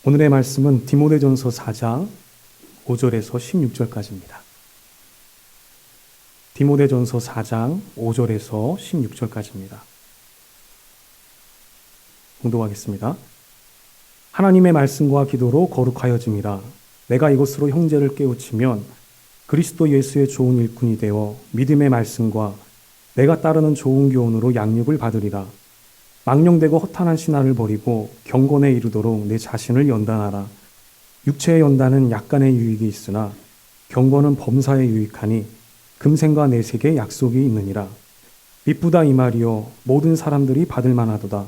오늘의 말씀은 디모데전서 4장 5절에서 16절까지입니다. 디모데전서 4장 5절에서 16절까지입니다. 공독하겠습니다. 하나님의 말씀과 기도로 거룩하여짐이라. 내가 이것으로 형제를 깨우치면 그리스도 예수의 좋은 일꾼이 되어 믿음의 말씀과 내가 따르는 좋은 교훈으로 양육을 받으리라. 망령되고 허탄한 신화를 버리고 경건에 이르도록 내 자신을 연단하라. 육체의 연단은 약간의 유익이 있으나 경건은 범사에 유익하니 금생과 내색에 약속이 있느니라. 미쁘다 이 말이요 모든 사람들이 받을 만하도다.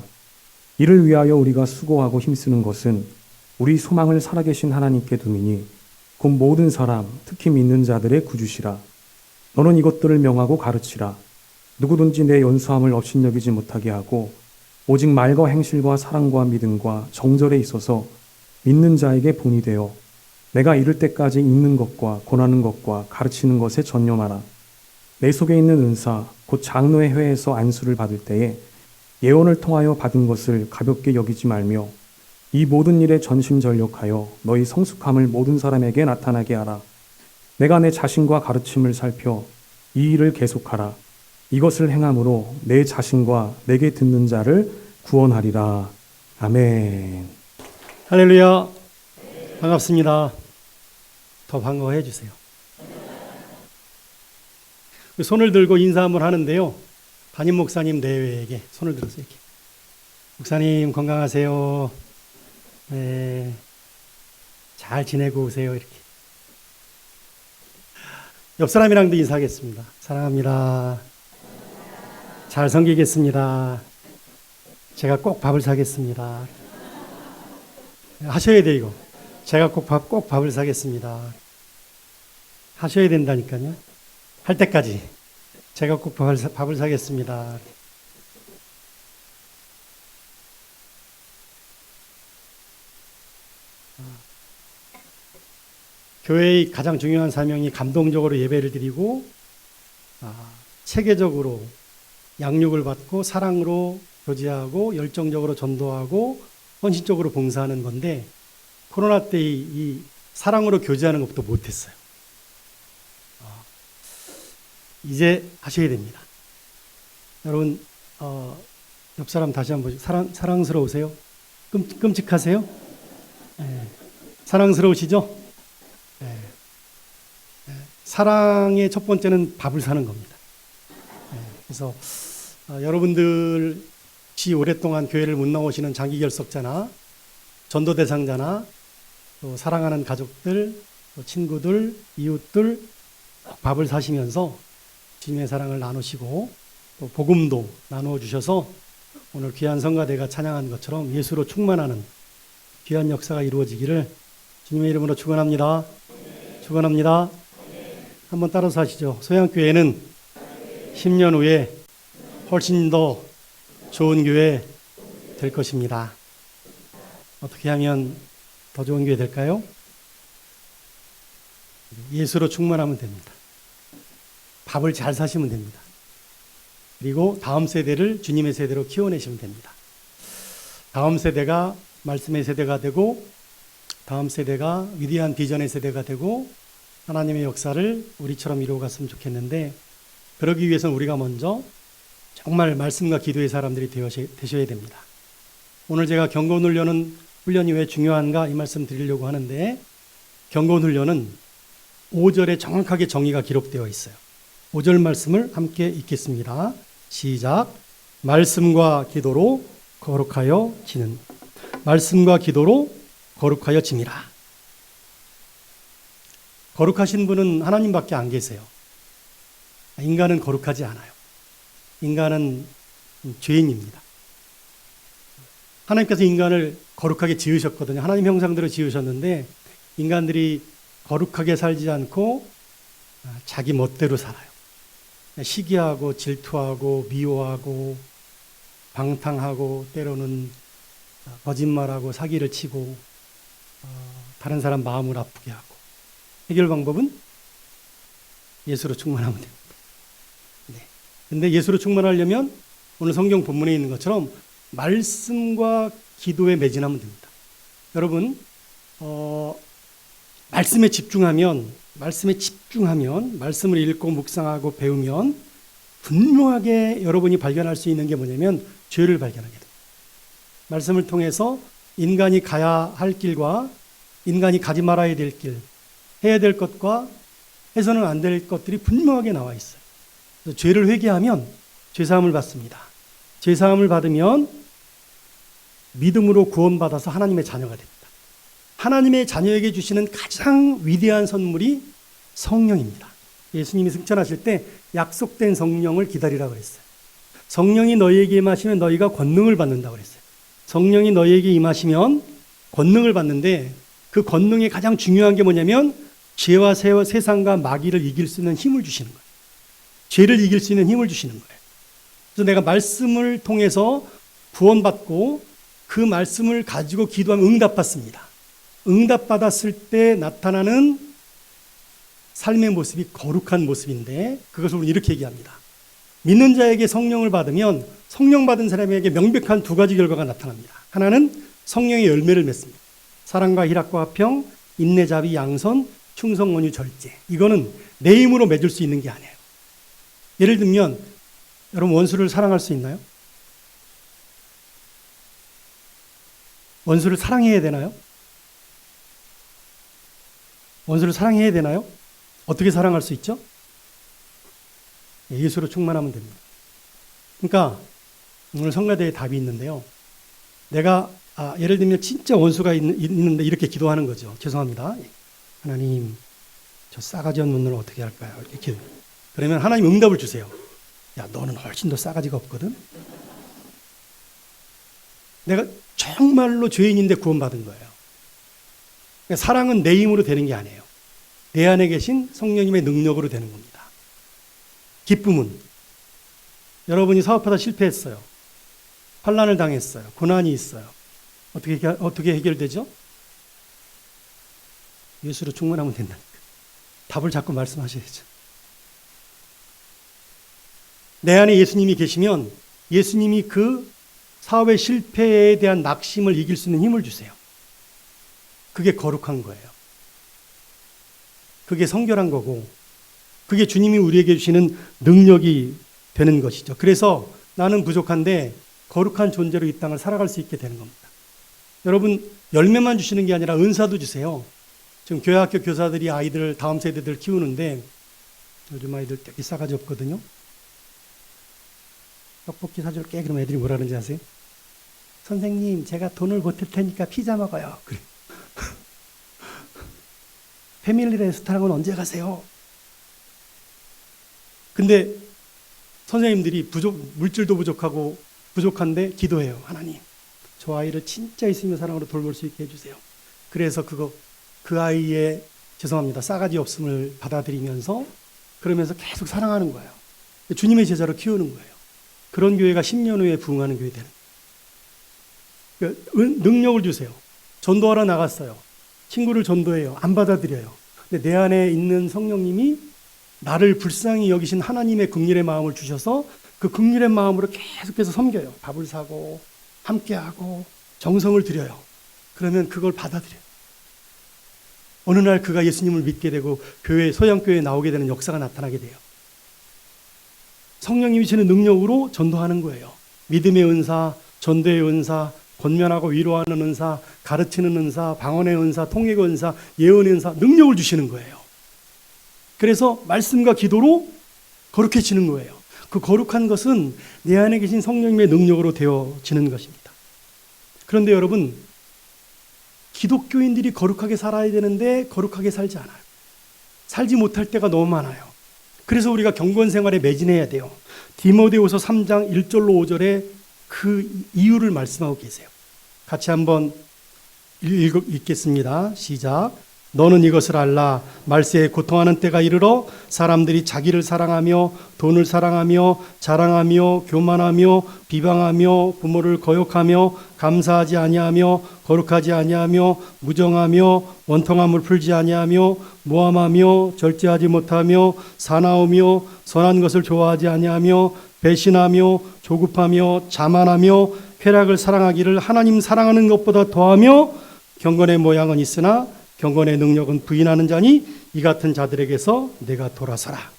이를 위하여 우리가 수고하고 힘쓰는 것은 우리 소망을 살아계신 하나님께 두미니 곧 모든 사람 특히 믿는 자들의 구주시라. 너는 이것들을 명하고 가르치라. 누구든지 내 연수함을 업신여기지 못하게 하고 오직 말과 행실과 사랑과 믿음과 정절에 있어서 믿는 자에게 본이 되어 내가 이를 때까지 읽는 것과 권하는 것과 가르치는 것에 전념하라. 내 속에 있는 은사 곧 장로의 회에서 안수를 받을 때에 예언을 통하여 받은 것을 가볍게 여기지 말며 이 모든 일에 전심전력하여 너희 성숙함을 모든 사람에게 나타나게 하라. 내가 내 자신과 가르침을 살펴 이 일을 계속하라. 이것을 행함으로 내 자신과 내게 듣는 자를 구원하리라. 아멘. 할렐루야. 반갑습니다. 더 반가워해 주세요. 손을 들고 인사 한번 하는데요. 담임 목사님 내외에게 손을 들어서 이렇게. 목사님 건강하세요. 네. 잘 지내고 오세요. 이렇게. 옆 사람이랑도 인사하겠습니다. 사랑합니다. 잘 섬기겠습니다. 제가 꼭 밥을 사겠습니다. 하셔야 돼 이거. 제가 꼭 밥을 사겠습니다. 하셔야 된다니까요. 할 때까지 제가 꼭 밥을 사겠습니다. 교회의 가장 중요한 사명이 감동적으로 예배를 드리고 체계적으로 양육을 받고 사랑으로 교제하고 열정적으로 전도하고 헌신적으로 봉사하는 건데 코로나 때 이 사랑으로 교제하는 것도 못했어요. 이제 하셔야 됩니다. 여러분 옆 사람 다시 한번 사랑스러우세요? 끔찍하세요? 네. 사랑스러우시죠? 네. 네. 사랑의 첫 번째는 밥을 사는 겁니다. 네. 그래서 여러분들 혹시 오랫동안 교회를 못 나오시는 장기 결석자나 전도 대상자나 또 사랑하는 가족들, 또 친구들, 이웃들 밥을 사시면서 주님의 사랑을 나누시고 또 복음도 나누어 주셔서 오늘 귀한 성가대가 찬양한 것처럼 예수로 충만하는 귀한 역사가 이루어지기를 주님의 이름으로 축원합니다. 축원합니다. 한번 따라서 하시죠. 소양교회는 10년 후에 훨씬 더 좋은 교회 될 것입니다. 어떻게 하면 더 좋은 교회 될까요? 예수로 충만하면 됩니다. 밥을 잘 사시면 됩니다. 그리고 다음 세대를 주님의 세대로 키워내시면 됩니다. 다음 세대가 말씀의 세대가 되고 다음 세대가 위대한 비전의 세대가 되고 하나님의 역사를 우리처럼 이루어갔으면 좋겠는데 그러기 위해서는 우리가 먼저 정말 말씀과 기도의 사람들이 되셔야 됩니다. 오늘 제가 경건훈련이 왜 중요한가 이 말씀 드리려고 하는데 경건훈련은 5절에 정확하게 정의가 기록되어 있어요. 5절 말씀을 함께 읽겠습니다. 시작. 말씀과 기도로 거룩하여 지는 말씀과 기도로 거룩하여 지니라. 거룩하신 분은 하나님밖에 안 계세요. 인간은 거룩하지 않아요. 인간은 죄인입니다. 하나님께서 인간을 거룩하게 지으셨거든요. 하나님 형상대로 지으셨는데 인간들이 거룩하게 살지 않고 자기 멋대로 살아요. 시기하고 질투하고 미워하고 방탕하고 때로는 거짓말하고 사기를 치고 다른 사람 마음을 아프게 하고 해결 방법은 예수로 충만하면 됩니다. 근데 예수로 충만하려면 오늘 성경 본문에 있는 것처럼 말씀과 기도에 매진하면 됩니다. 여러분, 말씀에 집중하면, 말씀을 읽고 묵상하고 배우면 분명하게 여러분이 발견할 수 있는 게 뭐냐면 죄를 발견하게 됩니다. 말씀을 통해서 인간이 가야 할 길과 인간이 가지 말아야 될 길, 해야 될 것과 해서는 안 될 것들이 분명하게 나와 있어요. 그래서 죄를 회개하면 죄사함을 받습니다. 죄사함을 받으면 믿음으로 구원받아서 하나님의 자녀가 됩니다. 하나님의 자녀에게 주시는 가장 위대한 선물이 성령입니다. 예수님이 승천하실 때 약속된 성령을 기다리라고 그랬어요. 성령이 너희에게 임하시면 너희가 권능을 받는다고 그랬어요. 성령이 너희에게 임하시면 권능을 받는데 그 권능의 가장 중요한 게 뭐냐면 죄와 세상과 마귀를 이길 수 있는 힘을 주시는 거예요. 죄를 이길 수 있는 힘을 주시는 거예요. 그래서 내가 말씀을 통해서 구원받고 그 말씀을 가지고 기도하면 응답받습니다. 응답받았을 때 나타나는 삶의 모습이 거룩한 모습인데 그것을 우리는 이렇게 얘기합니다. 믿는 자에게 성령을 받으면 성령 받은 사람에게 명백한 두 가지 결과가 나타납니다. 하나는 성령의 열매를 맺습니다. 사랑과 희락과 화평, 인내, 자비, 양선, 충성, 온유, 절제. 이거는 내 힘으로 맺을 수 있는 게 아니에요. 예를 들면 여러분 원수를 사랑할 수 있나요? 원수를 사랑해야 되나요? 원수를 사랑해야 되나요? 어떻게 사랑할 수 있죠? 예수로 충만하면 됩니다. 그러니까 오늘 성가대에 답이 있는데요. 내가 예를 들면 진짜 원수가 있는데 이렇게 기도하는 거죠. 죄송합니다. 하나님, 저 싸가지 없는 놈을 어떻게 할까요? 이렇게. 그러면 하나님 응답을 주세요. 야, 너는 훨씬 더 싸가지가 없거든. 내가 정말로 죄인인데 구원받은 거예요. 그러니까 사랑은 내 힘으로 되는 게 아니에요. 내 안에 계신 성령님의 능력으로 되는 겁니다. 기쁨은 여러분이 사업하다 실패했어요. 환난을 당했어요. 고난이 있어요. 어떻게 해결되죠? 예수로 충만하면 된다니까. 답을 자꾸 말씀하셔야죠. 내 안에 예수님이 계시면 예수님이 그 사업의 실패에 대한 낙심을 이길 수 있는 힘을 주세요. 그게 거룩한 거예요. 그게 성결한 거고 그게 주님이 우리에게 주시는 능력이 되는 것이죠. 그래서 나는 부족한데 거룩한 존재로 이 땅을 살아갈 수 있게 되는 겁니다. 여러분 열매만 주시는 게 아니라 은사도 주세요. 지금 교회학교 교사들이 아이들 다음 세대들 키우는데 요즘 아이들 되게 싸가지 없거든요. 떡볶이 사줄게. 그럼 애들이 뭐라 그러는지 아세요? 선생님 제가 돈을 보탤 테니까 피자 먹어요. 그래. 패밀리 레스토랑은 언제 가세요? 근데 선생님들이 물질도 부족하고 부족한데 기도해요. 하나님 저 아이를 진짜 있으면 사랑으로 돌볼 수 있게 해주세요. 그래서 그 아이의 죄송합니다. 싸가지 없음을 받아들이면서 그러면서 계속 사랑하는 거예요. 주님의 제자로 키우는 거예요. 그런 교회가 10년 후에 부흥하는 교회 되는 거예요. 능력을 주세요. 전도하러 나갔어요. 친구를 전도해요. 안 받아들여요. 근데 내 안에 있는 성령님이 나를 불쌍히 여기신 하나님의 긍휼의 마음을 주셔서 그 긍휼의 마음으로 계속해서 섬겨요. 밥을 사고 함께하고 정성을 들여요. 그러면 그걸 받아들여요. 어느 날 그가 예수님을 믿게 되고 소양교회에 나오게 되는 역사가 나타나게 돼요. 성령님이 주시는 능력으로 전도하는 거예요. 믿음의 은사, 전도의 은사, 권면하고 위로하는 은사, 가르치는 은사, 방언의 은사, 통역의 은사, 예언의 은사, 능력을 주시는 거예요. 그래서 말씀과 기도로 거룩해지는 거예요. 그 거룩한 것은 내 안에 계신 성령님의 능력으로 되어지는 것입니다. 그런데 여러분, 기독교인들이 거룩하게 살아야 되는데 거룩하게 살지 않아요. 살지 못할 때가 너무 많아요. 그래서 우리가 경건 생활에 매진해야 돼요. 디모데후서 3장 1절로 5절에 그 이유를 말씀하고 계세요. 같이 한번 읽겠습니다. 시작. 너는 이것을 알라. 말세에 고통하는 때가 이르러 사람들이 자기를 사랑하며 돈을 사랑하며 자랑하며 교만하며 비방하며 부모를 거역하며 감사하지 아니하며 거룩하지 아니하며 무정하며 원통함을 풀지 아니하며 모함하며 절제하지 못하며 사나우며 선한 것을 좋아하지 아니하며 배신하며 조급하며 자만하며 쾌락을 사랑하기를 하나님 사랑하는 것보다 더하며 경건의 모양은 있으나 경건의 능력은 부인하는 자니 이 같은 자들에게서 내가 돌아서라.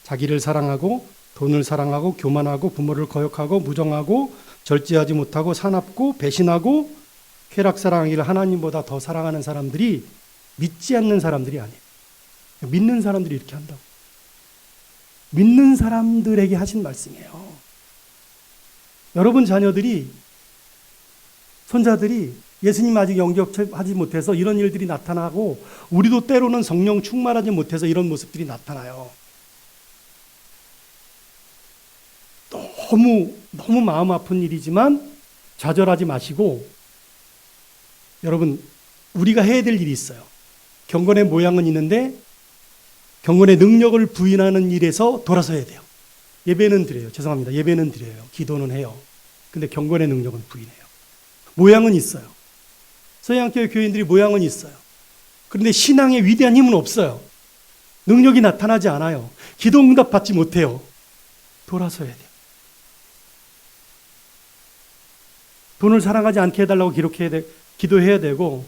자기를 사랑하고 돈을 사랑하고 교만하고 부모를 거역하고 무정하고 절제하지 못하고 사납고 배신하고 쾌락 사랑하기를 하나님보다 더 사랑하는 사람들이 믿지 않는 사람들이 아니에요. 믿는 사람들이 이렇게 한다고. 믿는 사람들에게 하신 말씀이에요. 여러분 자녀들이, 손자들이 예수님 아직 영접하지 못해서 이런 일들이 나타나고 우리도 때로는 성령 충만하지 못해서 이런 모습들이 나타나요. 너무 마음 아픈 일이지만 좌절하지 마시고, 여러분 우리가 해야 될 일이 있어요. 경건의 모양은 있는데 경건의 능력을 부인하는 일에서 돌아서야 돼요. 예배는 드려요. 죄송합니다. 예배는 드려요. 기도는 해요. 근데 경건의 능력은 부인해요. 모양은 있어요. 서양교회 교인들이 모양은 있어요. 그런데 신앙의 위대한 힘은 없어요. 능력이 나타나지 않아요. 기도 응답 받지 못해요. 돌아서야 돼요. 돈을 사랑하지 않게 해달라고 기도해야 되고,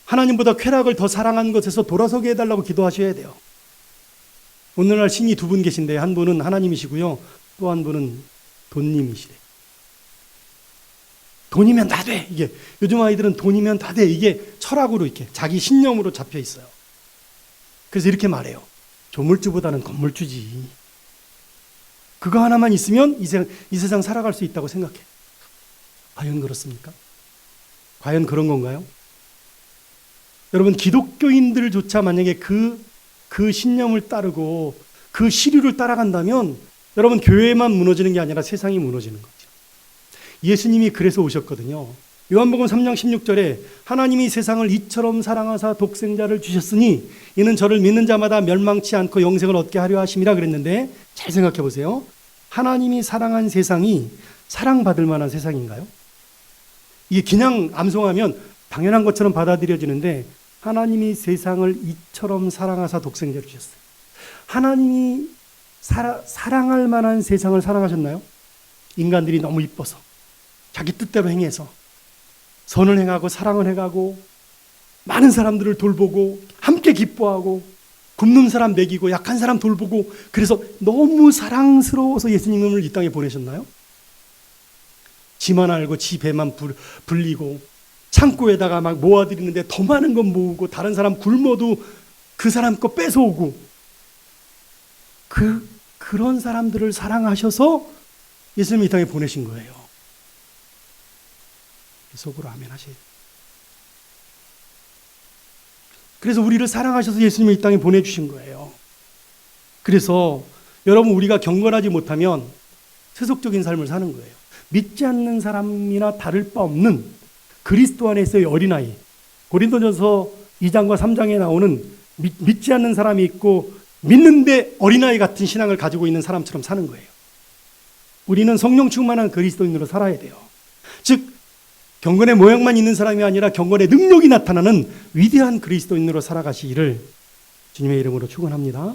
하나님보다 쾌락을 더 사랑하는 것에서 돌아서게 해달라고 기도하셔야 돼요. 오늘날 신이 두 분 계신데 한 분은 하나님이시고요, 또 한 분은 돈님이시래요. 돈이면 다 돼. 이게 요즘 아이들은 돈이면 다 돼. 이게 철학으로 이렇게 자기 신념으로 잡혀 있어요. 그래서 이렇게 말해요. 조물주보다는 건물주지. 그거 하나만 있으면 이 세상 살아갈 수 있다고 생각해. 과연 그렇습니까? 과연 그런 건가요? 여러분, 기독교인들조차 만약에 그 신념을 따르고 그 시류를 따라간다면 여러분, 교회만 무너지는 게 아니라 세상이 무너지는 거죠. 예수님이 그래서 오셨거든요. 요한복음 3장 16절에 하나님이 세상을 이처럼 사랑하사 독생자를 주셨으니 이는 저를 믿는 자마다 멸망치 않고 영생을 얻게 하려 하심이라 그랬는데, 잘 생각해 보세요. 하나님이 사랑한 세상이 사랑받을 만한 세상인가요? 이게 그냥 암송하면 당연한 것처럼 받아들여지는데, 하나님이 세상을 이처럼 사랑하사 독생자를 주셨어요. 하나님이 사랑할 만한 세상을 사랑하셨나요? 인간들이 너무 이뻐서 자기 뜻대로 행해서 선을 행하고 사랑을 해가고 많은 사람들을 돌보고 함께 기뻐하고 굶는 사람 먹이고 약한 사람 돌보고, 그래서 너무 사랑스러워서 예수님을 이 땅에 보내셨나요? 지만 알고 지 배만 불리고 창고에다가 막 모아드리는데 더 많은 건 모으고 다른 사람 굶어도 그 사람 거 뺏어오고, 그런 사람들을 사랑하셔서 예수님을 이 땅에 보내신 거예요. 속으로 아멘 하세요. 그래서 우리를 사랑하셔서 예수님을 이 땅에 보내주신 거예요. 그래서 여러분, 우리가 경건하지 못하면 세속적인 삶을 사는 거예요. 믿지 않는 사람이나 다를 바 없는 그리스도 안에서의 어린아이, 고린도전서 2장과 3장에 나오는 믿지 않는 사람이 있고 믿는데 어린아이 같은 신앙을 가지고 있는 사람처럼 사는 거예요. 우리는 성령 충만한 그리스도인으로 살아야 돼요. 즉, 경건의 모양만 있는 사람이 아니라 경건의 능력이 나타나는 위대한 그리스도인으로 살아가시기를 주님의 이름으로 축원합니다.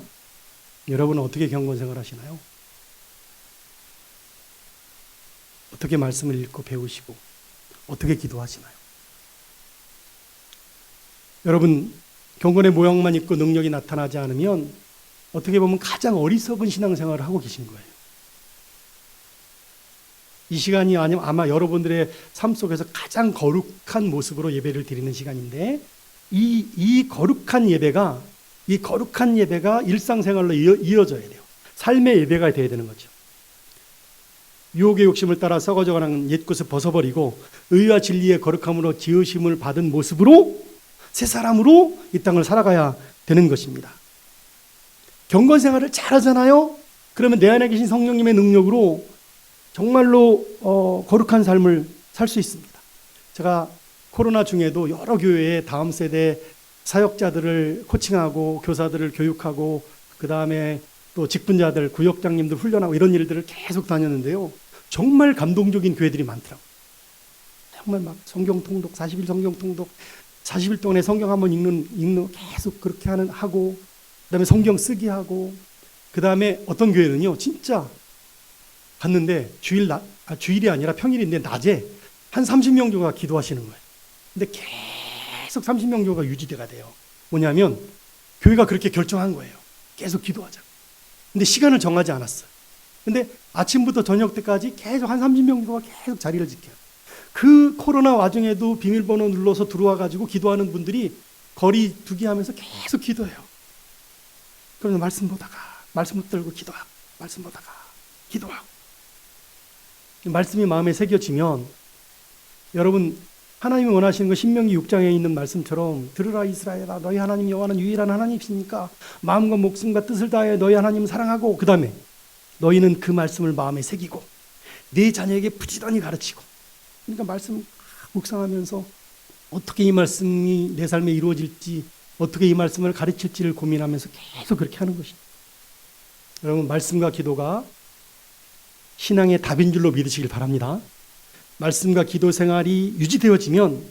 여러분은 어떻게 경건 생활 하시나요? 어떻게 말씀을 읽고 배우시고 어떻게 기도하시나요? 여러분, 경건의 모양만 있고 능력이 나타나지 않으면 어떻게 보면 가장 어리석은 신앙생활을 하고 계신 거예요. 이 시간이 아마 여러분들의 삶 속에서 가장 거룩한 모습으로 예배를 드리는 시간인데, 이 거룩한 예배가 일상생활로 이어져야 돼요. 삶의 예배가 돼야 되는 거죠. 유혹의 욕심을 따라 썩어져가는 옛것을 벗어버리고 의와 진리의 거룩함으로 지으심을 받은 모습으로 새 사람으로 이 땅을 살아가야 되는 것입니다. 경건 생활을 잘하잖아요? 그러면 내 안에 계신 성령님의 능력으로 정말로 거룩한 삶을 살 수 있습니다. 제가 코로나 중에도 여러 교회에 다음 세대 사역자들을 코칭하고 교사들을 교육하고 그 다음에 또 직분자들, 구역장님들 훈련하고 이런 일들을 계속 다녔는데요. 정말 감동적인 교회들이 많더라고요. 정말 막 성경 통독, 40일 성경 통독, 40일 동안에 성경 한번 읽는 계속 그렇게 하고, 그 다음에 성경 쓰기 하고, 그 다음에 어떤 교회는요, 진짜 갔는데 주일이 아니라 평일인데 낮에 한 30명 정도가 기도하시는 거예요. 근데 계속 30명 정도가 유지가 돼요. 뭐냐면 교회가 그렇게 결정한 거예요. 계속 기도하자. 근데 시간을 정하지 않았어요. 근데 아침부터 저녁 때까지 계속 한 30명 정도가 계속 자리를 지켜요. 그 코로나 와중에도 비밀번호 눌러서 들어와 가지고 기도하는 분들이 거리 두기 하면서 계속 기도해요. 그러면 말씀 보다가 말씀 붙들고 기도하고 말씀 보다가 기도하고 말씀이 마음에 새겨지면 여러분 하나님이 원하시는 거 신명기 6장에 있는 말씀처럼 들으라 이스라엘아 너희 하나님 여호와는 유일한 하나님이시니까 마음과 목숨과 뜻을 다해 너희 하나님을 사랑하고 그 다음에 너희는 그 말씀을 마음에 새기고 네 자녀에게 부지런히 가르치고 그러니까 말씀 묵상하면서 어떻게 이 말씀이 내 삶에 이루어질지 어떻게 이 말씀을 가르칠지를 고민하면서 계속 그렇게 하는 것입니다. 여러분 말씀과 기도가 신앙의 답인 줄로 믿으시길 바랍니다. 말씀과 기도 생활이 유지되어지면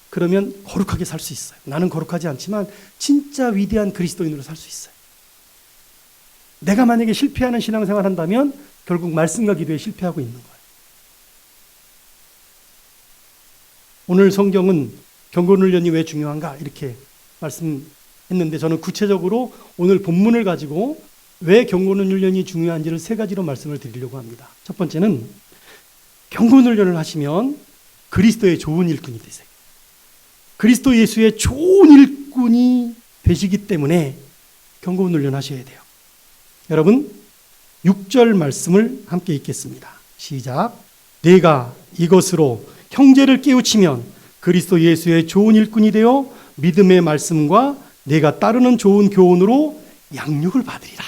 그러면 거룩하게 살 수 있어요. 나는 거룩하지 않지만 진짜 위대한 그리스도인으로 살 수 있어요. 내가 만약에 실패하는 신앙생활을 한다면 결국 말씀과 기도에 실패하고 있는 거예요. 오늘 성경은 경건훈련이 왜 중요한가 이렇게 말씀했는데 저는 구체적으로 오늘 본문을 가지고 왜 경건훈련이 중요한지를 세 가지로 말씀을 드리려고 합니다. 첫 번째는 경건훈련을 하시면 그리스도의 좋은 일꾼이 되세요. 그리스도 예수의 좋은 일꾼이 되시기 때문에 경건훈련 하셔야 돼요. 여러분 6절 말씀을 함께 읽겠습니다. 시작. 내가 이것으로 형제를 깨우치면 그리스도 예수의 좋은 일꾼이 되어 믿음의 말씀과 내가 따르는 좋은 교훈으로 양육을 받으리라.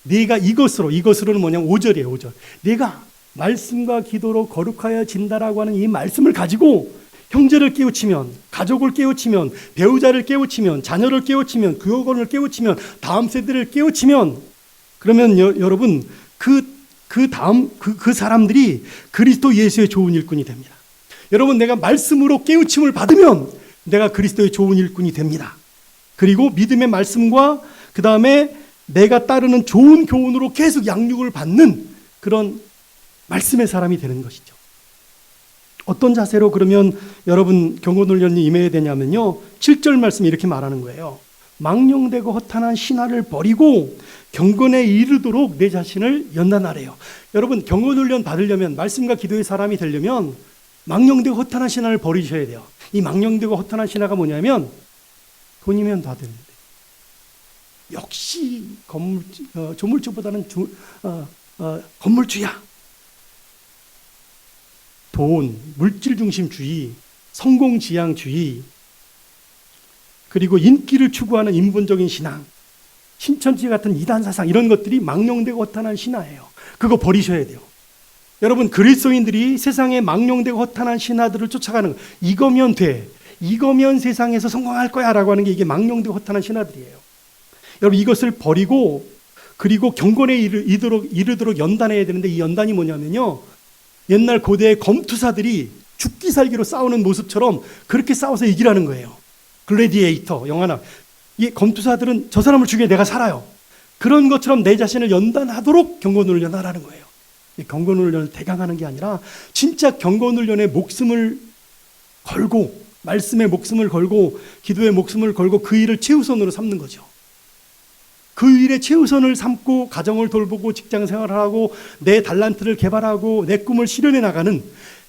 내가 이것으로는 뭐냐면 5절이에요. 5절. 내가 말씀과 기도로 거룩하여진다라고 하는 이 말씀을 가지고 형제를 깨우치면, 가족을 깨우치면, 배우자를 깨우치면, 자녀를 깨우치면, 교역원을 깨우치면, 다음 세대를 깨우치면 그러면 여러분 그 사람들이 그리스도 예수의 좋은 일꾼이 됩니다. 여러분 내가 말씀으로 깨우침을 받으면 내가 그리스도의 좋은 일꾼이 됩니다. 그리고 믿음의 말씀과 그 다음에 내가 따르는 좋은 교훈으로 계속 양육을 받는 그런 말씀의 사람이 되는 것이죠. 어떤 자세로 그러면 여러분 경건훈련이 임해야 되냐면요. 7절 말씀이 이렇게 말하는 거예요. 망령되고 허탄한 신화를 버리고 경건에 이르도록 내 자신을 연단하래요. 여러분 경건훈련 받으려면 말씀과 기도의 사람이 되려면 망령되고 허탄한 신화를 버리셔야 돼요. 이 망령되고 허탄한 신화가 뭐냐면 돈이면 다 되는데 역시 조물주보다는 건물주야. 돈, 물질 중심주의, 성공지향주의, 그리고 인기를 추구하는 인본적인 신앙, 신천지 같은 이단 사상 이런 것들이 망령되고 허탄한 신화예요. 그거 버리셔야 돼요. 여러분 그리스도인들이 세상에 망령되고 허탄한 신화들을 쫓아가는 거, 이거면 돼. 이거면 세상에서 성공할 거야 라고 하는 게 이게 망령되고 허탄한 신화들이에요. 여러분 이것을 버리고 그리고 경건에 이르도록 연단해야 되는데 이 연단이 뭐냐면요. 옛날 고대의 검투사들이 죽기 살기로 싸우는 모습처럼 그렇게 싸워서 이기라는 거예요. 글래디에이터 영화나 이 검투사들은 저 사람을 죽여 내가 살아요. 그런 것처럼 내 자신을 연단하도록 경건훈련을 하라는 거예요. 경건훈련을 대강하는 게 아니라 진짜 경건훈련에 목숨을 걸고 말씀에 목숨을 걸고 기도에 목숨을 걸고 그 일을 최우선으로 삼는 거죠. 그 일에 최우선을 삼고 가정을 돌보고 직장 생활을 하고 내 달란트를 개발하고 내 꿈을 실현해 나가는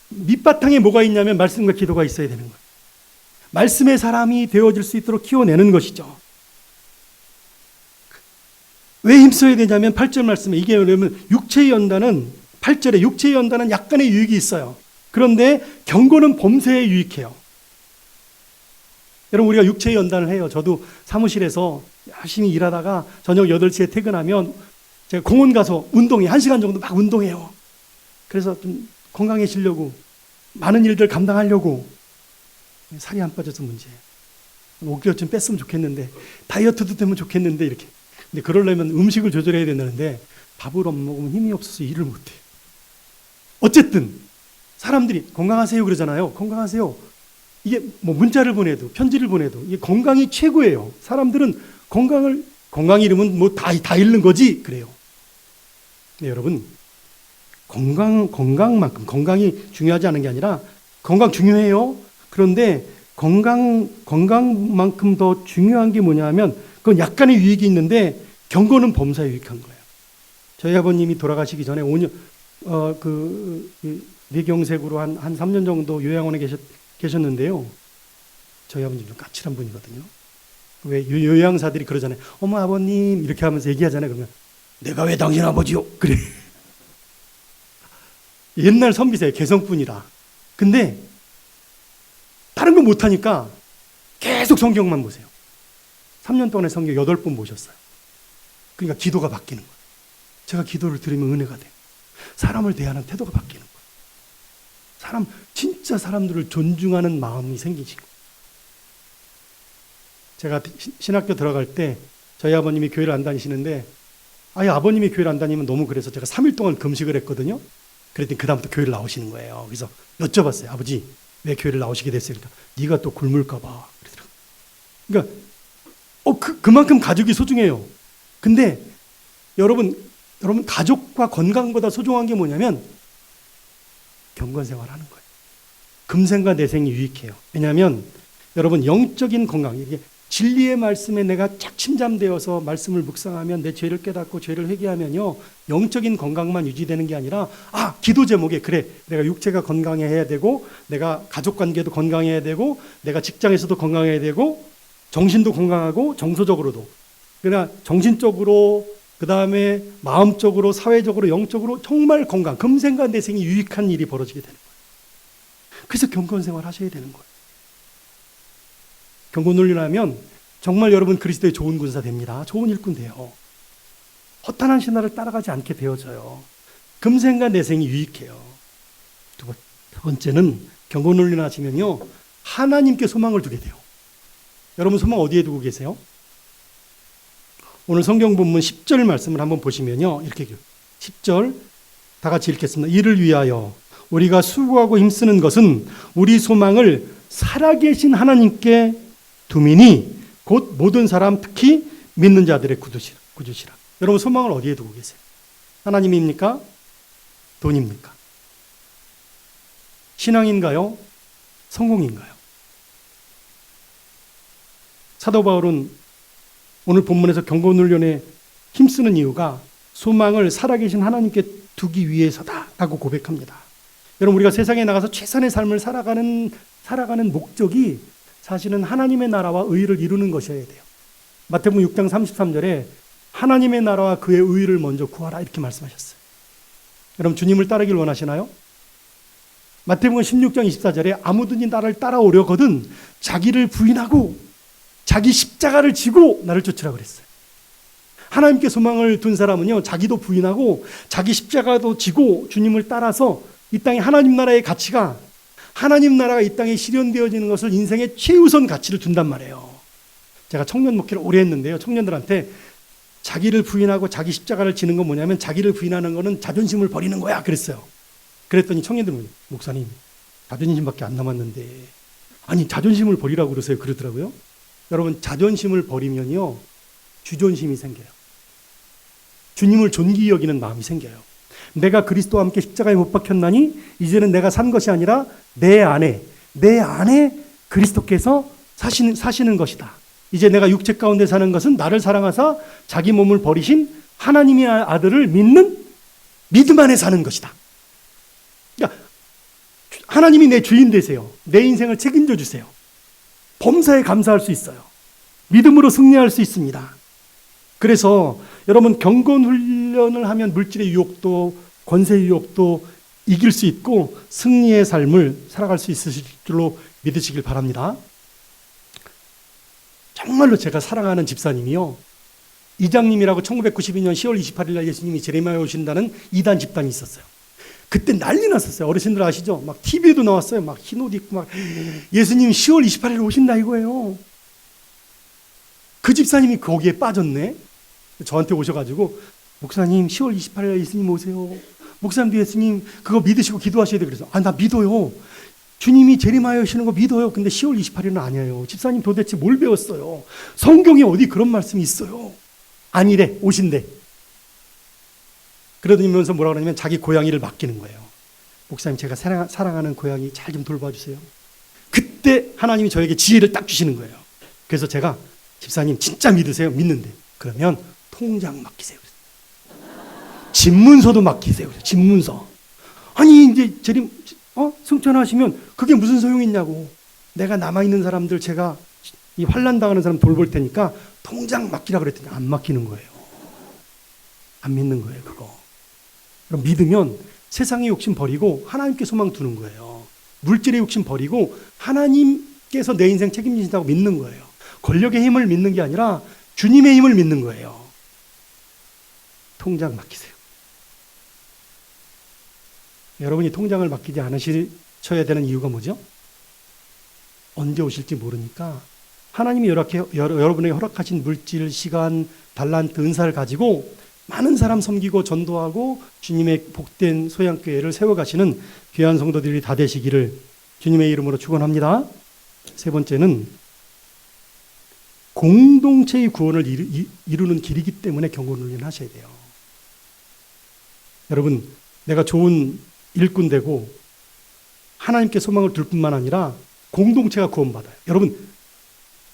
밑바탕에 뭐가 있냐면 말씀과 기도가 있어야 되는 거예요. 말씀의 사람이 되어질 수 있도록 키워내는 것이죠. 왜 힘써야 되냐면 8절 말씀에 이게 왜냐면 육체의 연단은 8절에 육체의 연단은 약간의 유익이 있어요. 그런데 경건은 범세에 유익해요. 여러분 우리가 육체의 연단을 해요. 저도 사무실에서 열심히 일하다가 저녁 8시에 퇴근하면 제가 공원 가서 운동해 1시간 정도 막 운동해요. 그래서 좀 건강해지려고 많은 일들 감당하려고 살이 안 빠져서 문제예요. 5kg쯤 뺐으면 좋겠는데 다이어트도 되면 좋겠는데 이렇게. 근데 그러려면 음식을 조절해야 된다는데 밥을 안 먹으면 힘이 없어서 일을 못해요. 어쨌든 사람들이 건강하세요 그러잖아요. 건강하세요. 이게 뭐 문자를 보내도 편지를 보내도 이게 건강이 최고예요. 사람들은 건강 잃으면 뭐 다 잃는 거지 그래요. 네, 여러분 건강만큼, 건강이 중요하지 않은 게 아니라, 건강 중요해요. 그런데 건강만큼 더 중요한 게 뭐냐면, 그건 약간의 유익이 있는데, 경건은 범사에 유익한 거예요. 저희 아버님이 돌아가시기 전에 5년, 뇌경색으로 한 3년 정도 요양원에 계셨는데요. 저희 아버님 좀 까칠한 분이거든요. 왜 요양사들이 그러잖아요. 어머 아버님 이렇게 하면서 얘기하잖아요. 그러면 내가 왜 당신 아버지요? 그래. 옛날 선비세요. 개성뿐이라. 근데 다른 거 못하니까 계속 성경만 보세요. 3년 동안에 성경 8번 보셨어요. 그러니까 기도가 바뀌는 거예요. 제가 기도를 드리면 은혜가 돼요. 사람을 대하는 태도가 바뀌는 거예요. 진짜 사람들을 존중하는 마음이 생기시고. 제가 신학교 들어갈 때 저희 아버님이 교회를 안 다니시는데, 아예 아버님이 교회를 안 다니면 너무 그래서 제가 3일 동안 금식을 했거든요. 그랬더니 그다음부터 교회를 나오시는 거예요. 그래서 여쭤봤어요. 아버지 왜 교회를 나오시게 됐어요? 그러니까 네가 또 굶을까 봐 그러더라고요. 그러니까 그만큼 가족이 소중해요. 근데 여러분 가족과 건강보다 소중한 게 뭐냐면 경건생활 하는 거예요. 금생과 내생이 유익해요. 왜냐하면 여러분 영적인 건강, 이게 진리의 말씀에 내가 쫙 침잠되어서 말씀을 묵상하면 내 죄를 깨닫고 죄를 회개하면요, 영적인 건강만 유지되는 게 아니라, 기도 제목에 그래 내가 육체가 건강해야 되고, 내가 가족관계도 건강해야 되고, 내가 직장에서도 건강해야 되고, 정신도 건강하고 정서적으로도, 그러나 정신적으로, 그 다음에 마음적으로, 사회적으로, 영적으로 정말 건강, 금생과 내생이 유익한 일이 벌어지게 되는 거예요. 그래서 경건생활 하셔야 되는 거예요. 경건훈련하면 정말 여러분 그리스도의 좋은 군사 됩니다. 좋은 일꾼 돼요. 허탄한 신화를 따라가지 않게 되어져요. 금생과 내생이 유익해요. 두 번째는 경건훈련 하시면요, 하나님께 소망을 두게 돼요. 여러분 소망 어디에 두고 계세요? 오늘 성경 본문 10절 말씀을 한번 보시면요, 이렇게 10절 다 같이 읽겠습니다. 이를 위하여 우리가 수고하고 힘쓰는 것은 우리 소망을 살아계신 하나님께 두미니 곧 모든 사람 특히 믿는 자들의 구주시라. 여러분 소망을 어디에 두고 계세요? 하나님입니까? 돈입니까? 신앙인가요? 성공인가요? 사도 바울은 오늘 본문에서 경건훈련에 힘쓰는 이유가 소망을 살아계신 하나님께 두기 위해서다라고 고백합니다. 여러분 우리가 세상에 나가서 최선의 삶을 살아가는 목적이 사실은 하나님의 나라와 의를 이루는 것이어야 돼요. 마태복음 6장 33절에 하나님의 나라와 그의 의를 먼저 구하라 이렇게 말씀하셨어요. 여러분 주님을 따르길 원하시나요? 마태복음 16장 24절에 아무든지 나를 따라오려거든 자기를 부인하고 자기 십자가를 지고 나를 쫓으라 그랬어요. 하나님께 소망을 둔 사람은요, 자기도 부인하고 자기 십자가도 지고 주님을 따라서 이 땅에 하나님 나라의 가치가, 하나님 나라가 이 땅에 실현되어지는 것을 인생의 최우선 가치를 둔단 말이에요. 제가 청년 목회를 오래 했는데요, 청년들한테 자기를 부인하고 자기 십자가를 지는 건 뭐냐면 자기를 부인하는 거는 자존심을 버리는 거야 그랬어요. 그랬더니 청년들은 목사님 자존심밖에 안 남았는데, 아니 자존심을 버리라고 그러세요 그러더라고요. 여러분 자존심을 버리면요 주존심이 생겨요. 주님을 존귀히 여기는 마음이 생겨요. 내가 그리스도와 함께 십자가에 못 박혔나니 이제는 내가 산 것이 아니라 내 안에 그리스도께서 사시는 것이다. 이제 내가 육체 가운데 사는 것은 나를 사랑하사 자기 몸을 버리신 하나님의 아들을 믿는 믿음 안에 사는 것이다. 그러니까 하나님이 내 주인 되세요. 내 인생을 책임져 주세요. 범사에 감사할 수 있어요. 믿음으로 승리할 수 있습니다. 그래서 여러분 경건 훈련을 하면 물질의 유혹도 권세 유혹도 이길 수 있고 승리의 삶을 살아갈 수 있으실 줄로 믿으시길 바랍니다. 정말로 제가 사랑하는 집사님이요, 이장님이라고 1992년 10월 28일 날 예수님이 제레미야에 오신다는 이단 집단이 있었어요. 그때 난리 났었어요. 어르신들 아시죠? 막 TV에도 나왔어요. 막 흰 옷 입고 막 예수님 10월 28일 오신다 이거예요. 그 집사님이 거기에 빠졌네. 저한테 오셔가지고 목사님 10월 28일 예수님 오세요. 목사님도 예수님 그거 믿으시고 기도하셔야 돼. 그래서 나 믿어요. 주님이 제레미야에 오시는 거 믿어요. 근데 10월 28일은 아니에요. 집사님 도대체 뭘 배웠어요? 성경에 어디 그런 말씀이 있어요? 아니래, 오신대. 그러면서 뭐라고 그러냐면 자기 고양이를 맡기는 거예요. 목사님, 제가 사랑하는 고양이 잘 좀 돌봐주세요. 그때 하나님이 저에게 지혜를 딱 주시는 거예요. 그래서 제가, 집사님 진짜 믿으세요? 믿는데. 그러면 통장 맡기세요. 집문서도 맡기세요. 집문서. 아니 이제 재림 승천하시면 그게 무슨 소용이 있냐고. 내가 남아있는 사람들, 제가 이 환난 당하는 사람 돌볼 테니까 통장 맡기라 그랬더니 안 맡기는 거예요. 안 믿는 거예요, 그거. 그럼 믿으면 세상의 욕심 버리고 하나님께 소망 두는 거예요. 물질의 욕심 버리고 하나님께서 내 인생 책임지신다고 믿는 거예요. 권력의 힘을 믿는 게 아니라 주님의 힘을 믿는 거예요. 통장 맡기세요. 여러분이 통장을 맡기지 않으셔야 되는 이유가 뭐죠? 언제 오실지 모르니까 하나님이 여러분에게 허락하신 물질, 시간, 달란트, 은사를 가지고 많은 사람 섬기고 전도하고 주님의 복된 소양교회를 세워가시는 귀한 성도들이 다 되시기를 주님의 이름으로 축원합니다. 세 번째는 공동체의 구원을 이루는 길이기 때문에 경건훈련 하셔야 돼요. 여러분, 내가 좋은 일꾼 되고 하나님께 소망을 둘 뿐만 아니라 공동체가 구원받아요. 여러분,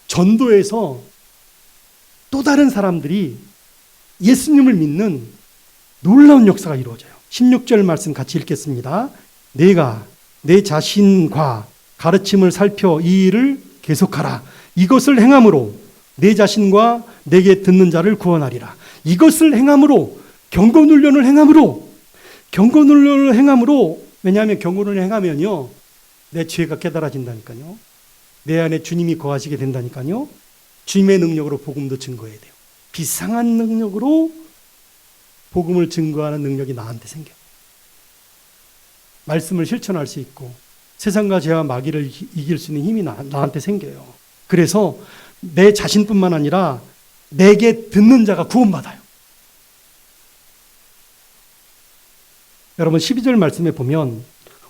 전도에서 또 다른 사람들이 예수님을 믿는 놀라운 역사가 이루어져요. 16절 말씀 같이 읽겠습니다. 내가 내 자신과 가르침을 살펴 이 일을 계속하라. 이것을 행함으로 내 자신과 내게 듣는 자를 구원하리라. 이것을 행함으로, 경건훈련을 행함으로, 왜냐하면 경건훈련을 행하면요, 내 죄가 깨달아진다니까요. 내 안에 주님이 거하시게 된다니까요. 주님의 능력으로 복음도 증거해야 돼요. 비상한 능력으로 복음을 증거하는 능력이 나한테 생겨요. 말씀을 실천할 수 있고 세상과 죄와 마귀를 이길 수 있는 힘이 나한테 생겨요. 그래서 내 자신뿐만 아니라 내게 듣는 자가 구원받아요. 여러분, 12절 말씀에 보면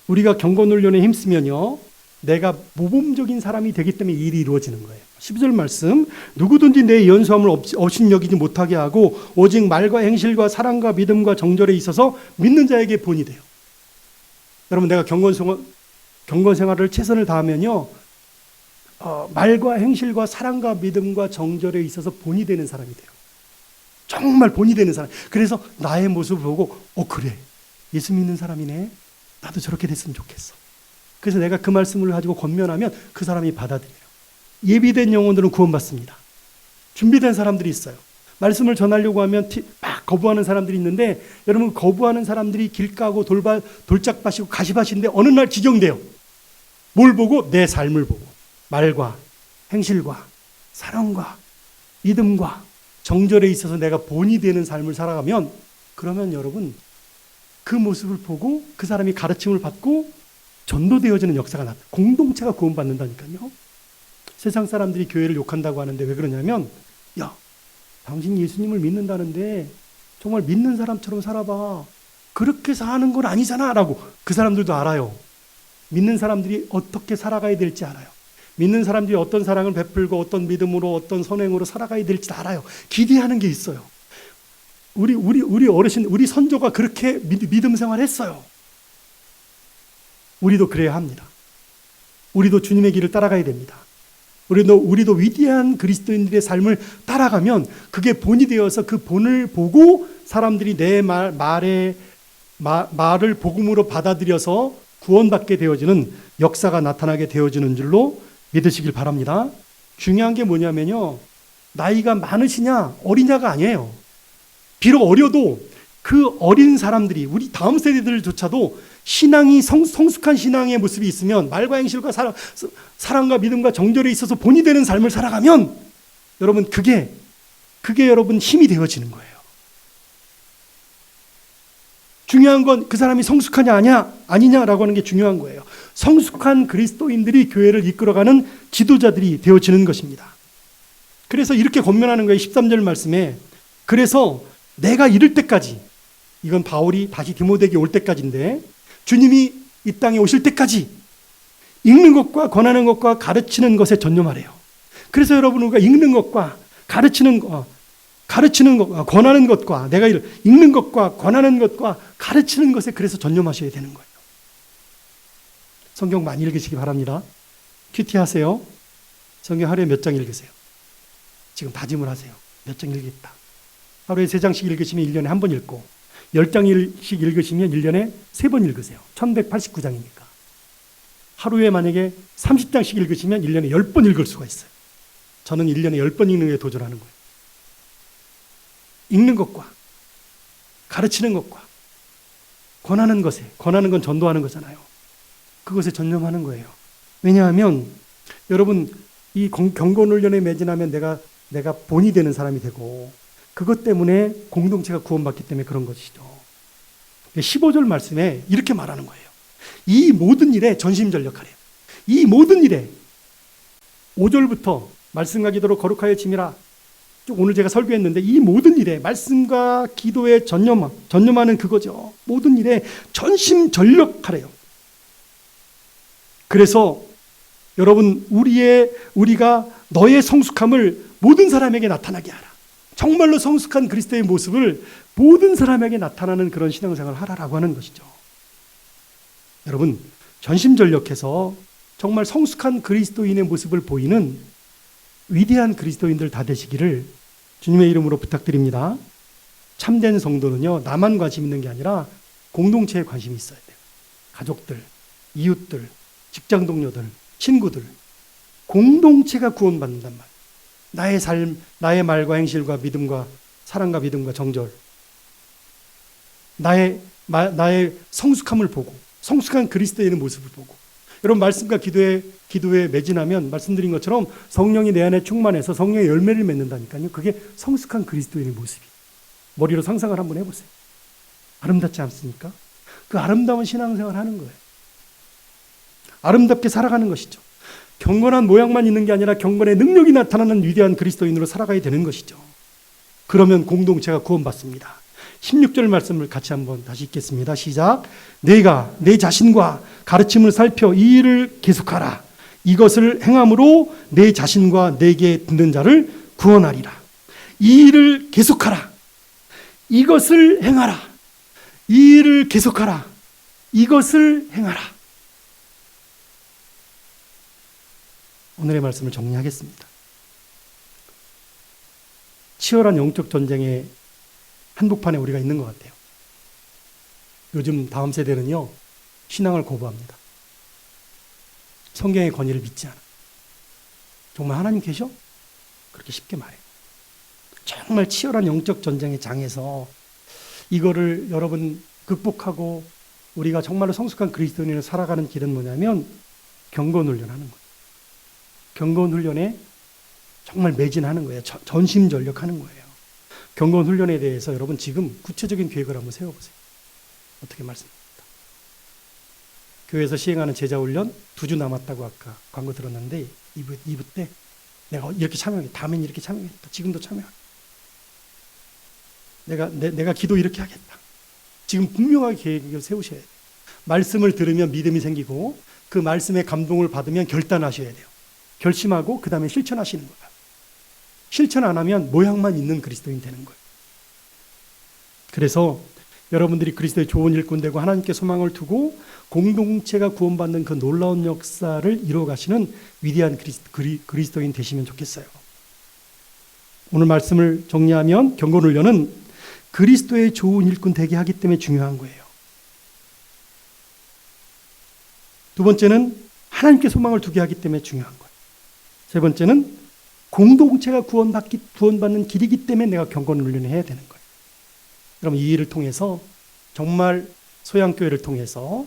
우리가 경건훈련에 힘쓰면요, 내가 모범적인 사람이 되기 때문에 일이 이루어지는 거예요. 12절 말씀, 누구든지 내 연수함을 업신여기지 못하게 하고 오직 말과 행실과 사랑과 믿음과 정절에 있어서 믿는 자에게 본이 돼요. 여러분, 내가 경건 생활을 최선을 다하면요, 말과 행실과 사랑과 믿음과 정절에 있어서 본이 되는 사람이 돼요. 정말 본이 되는 사람. 그래서 나의 모습을 보고 그래, 예수 믿는 사람이네, 나도 저렇게 됐으면 좋겠어. 그래서 내가 그 말씀을 가지고 권면하면 그 사람이 받아들여요. 예비된 영혼들은 구원받습니다. 준비된 사람들이 있어요. 말씀을 전하려고 하면 막 거부하는 사람들이 있는데, 여러분, 거부하는 사람들이 길 까고 돌짝밭이고 가시밭인데 어느 날 지정돼요. 뭘 보고? 내 삶을 보고, 말과 행실과 사랑과 믿음과 정절에 있어서 내가 본이 되는 삶을 살아가면, 그러면 여러분, 그 모습을 보고 그 사람이 가르침을 받고 전도되어지는 역사가 나타나요. 공동체가 구원받는다니까요. 세상 사람들이 교회를 욕한다고 하는데 왜 그러냐면, 야, 당신 예수님을 믿는다는데 정말 믿는 사람처럼 살아봐. 그렇게 사는 건 아니잖아 라고. 그 사람들도 알아요. 믿는 사람들이 어떻게 살아가야 될지 알아요. 믿는 사람들이 어떤 사랑을 베풀고 어떤 믿음으로 어떤 선행으로 살아가야 될지 알아요. 기대하는 게 있어요. 우리 어르신, 우리 선조가 그렇게 믿음 생활했어요. 우리도 그래야 합니다. 우리도 주님의 길을 따라가야 됩니다. 우리도 위대한 그리스도인들의 삶을 따라가면 그게 본이 되어서 그 본을 보고 사람들이 내 말을 복음으로 받아들여서 구원받게 되어지는 역사가 나타나게 되어지는 줄로 믿으시길 바랍니다. 중요한 게 뭐냐면요, 나이가 많으시냐 어리냐가 아니에요. 비록 어려도 그 어린 사람들이, 우리 다음 세대들조차도 신앙이 성숙한 신앙의 모습이 있으면, 말과 행실과 사랑과 믿음과 정절에 있어서 본이 되는 삶을 살아가면, 여러분, 그게 여러분 힘이 되어지는 거예요. 중요한 건 그 사람이 성숙하냐 아니냐라고 하는 게 중요한 거예요. 성숙한 그리스도인들이 교회를 이끌어가는 지도자들이 되어지는 것입니다. 그래서 이렇게 권면하는 거예요. 13절 말씀에, 그래서 내가 이를 때까지, 이건 바울이 다시 디모데에게 올 때까지인데, 주님이 이 땅에 오실 때까지 읽는 것과 권하는 것과 가르치는 것에 전념하래요. 그래서 여러분, 우리가 읽는 것과 가르치는 것, 가르치는 것과 권하는 것과 내가 읽는 것과 권하는 것과 가르치는 것에 그래서 전념하셔야 되는 거예요. 성경 많이 읽으시기 바랍니다. 큐티 하세요. 성경 하루에 몇 장 읽으세요? 지금 다짐을 하세요. 몇 장 읽겠다. 하루에 3장씩 읽으시면 1년에 한 번 읽고 10장씩 읽으시면 1년에 3번 읽으세요. 1189장이니까. 하루에 만약에 30장씩 읽으시면 1년에 10번 읽을 수가 있어요. 저는 1년에 10번 읽는 게 도전하는 거예요. 읽는 것과 가르치는 것과 권하는 것에, 권하는 건 전도하는 거잖아요. 그것에 전념하는 거예요. 왜냐하면 여러분 이 경건훈련에 매진하면 내가 본이 되는 사람이 되고 그것 때문에 공동체가 구원받기 때문에 그런 것이죠. 15절 말씀에 이렇게 말하는 거예요. 이 모든 일에 전심전력하래요. 이 모든 일에 5절부터 말씀과 기도로 거룩하여 지미라. 오늘 제가 설교했는데 이 모든 일에 말씀과 기도에 전념하는 그거죠. 모든 일에 전심전력하래요. 그래서 여러분 우리가 너의 성숙함을 모든 사람에게 나타나게 하라. 정말로 성숙한 그리스도의 모습을 모든 사람에게 나타나는 그런 신앙생활을 하라라고 하는 것이죠. 여러분 전심전력해서 정말 성숙한 그리스도인의 모습을 보이는 위대한 그리스도인들 다 되시기를 주님의 이름으로 부탁드립니다. 참된 성도는요, 나만 관심 있는 게 아니라 공동체에 관심이 있어야 돼요. 가족들, 이웃들, 직장 동료들, 친구들, 공동체가 구원받는단 말이에요. 나의 삶, 나의 말과 행실과 믿음과 사랑과 믿음과 정절, 나의 성숙함을 보고, 성숙한 그리스도인의 모습을 보고, 여러분 말씀과 기도에 매진하면 말씀드린 것처럼 성령이 내 안에 충만해서 성령의 열매를 맺는다니까요. 그게 성숙한 그리스도인의 모습이에요. 머리로 상상을 한번 해보세요. 아름답지 않습니까? 그 아름다운 신앙생활을 하는 거예요. 아름답게 살아가는 것이죠. 경건한 모양만 있는 게 아니라 경건의 능력이 나타나는 위대한 그리스도인으로 살아가야 되는 것이죠. 그러면 공동체가 구원받습니다. 16절 말씀을 같이 한번 다시 읽겠습니다. 시작. 내가 내 자신과 가르침을 살펴 이 일을 계속하라. 이것을 행함으로 내 자신과 내게 듣는 자를 구원하리라. 이 일을 계속하라. 이것을 행하라. 이 일을 계속하라. 이것을 행하라. 오늘의 말씀을 정리하겠습니다. 치열한 영적 전쟁의 한복판에 우리가 있는 것 같아요. 요즘 다음 세대는요, 신앙을 거부합니다. 성경의 권위를 믿지 않아. 정말 하나님 계셔? 그렇게 쉽게 말해요. 정말 치열한 영적 전쟁의 장에서 이거를 여러분 극복하고 우리가 정말로 성숙한 그리스도인으로 살아가는 길은 뭐냐면 경건훈련하는 거예요. 경건훈련에 정말 매진하는 거예요. 전심전력하는 거예요. 경건훈련에 대해서 여러분 지금 구체적인 계획을 한번 세워보세요. 어떻게 말씀합니까? 교회에서 시행하는 제자훈련 2주 남았다고 아까 광고 들었는데 2부 때 내가 이렇게 참여하겠다. 다음엔 이렇게 참여하겠다. 지금도 참여하겠다. 내가 기도 이렇게 하겠다. 지금 분명하게 계획을 세우셔야 돼요. 말씀을 들으면 믿음이 생기고 그 말씀의 감동을 받으면 결단하셔야 돼요. 결심하고 그 다음에 실천하시는 거예요. 실천 안 하면 모양만 있는 그리스도인 되는 거예요. 그래서 여러분들이 그리스도의 좋은 일꾼 되고 하나님께 소망을 두고 공동체가 구원받는 그 놀라운 역사를 이루어가시는 위대한 그리스도인 되시면 좋겠어요. 오늘 말씀을 정리하면 경건훈련은 그리스도의 좋은 일꾼 되게 하기 때문에 중요한 거예요. 두 번째는 하나님께 소망을 두게 하기 때문에 중요한 거예요. 세 번째는 공동체가 구원받는 길이기 때문에 내가 경건훈련을 해야 되는 거예요. 그럼 이 일을 통해서 정말 소양교회를 통해서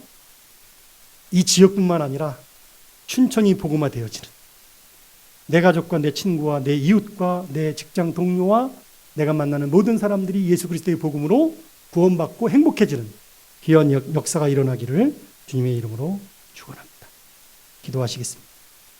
이 지역뿐만 아니라 춘천이 복음화 되어지는 내 가족과 내 친구와 내 이웃과 내 직장 동료와 내가 만나는 모든 사람들이 예수 그리스도의 복음으로 구원받고 행복해지는 귀한 역사가 일어나기를 주님의 이름으로 축원합니다. 기도하시겠습니다.